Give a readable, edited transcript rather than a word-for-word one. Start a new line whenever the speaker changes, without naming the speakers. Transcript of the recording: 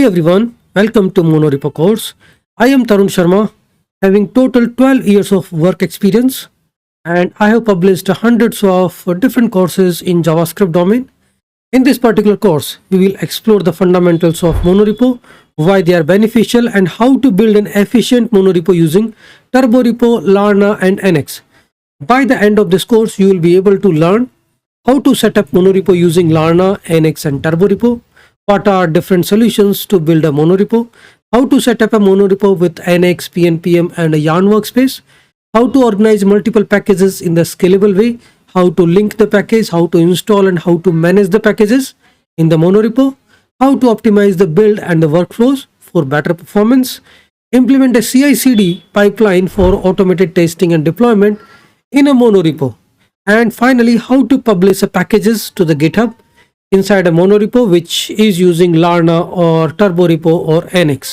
Hey everyone, welcome to Monorepo course. I am Tarun Sharma, having total 12 years of work experience, and I have published hundreds of different courses in JavaScript domain. In this particular course, we will explore the fundamentals of Monorepo, why they are beneficial, and how to build an efficient Monorepo using Turborepo, Lerna, and NX. By the end of this course, you will be able to learn how to set up Monorepo using Lerna, NX, and Turborepo. What are different solutions to build a monorepo, how to set up a monorepo with NX, PNPM, and a Yarn workspace, how to organize multiple packages in the scalable way, how to link the package, how to install and how to manage the packages in the monorepo, how to optimize the build and the workflows for better performance, implement a CI/CD pipeline for automated testing and deployment in a monorepo, and finally how to publish packages to the GitHub inside a monorepo which is using Lerna or Turborepo or NX.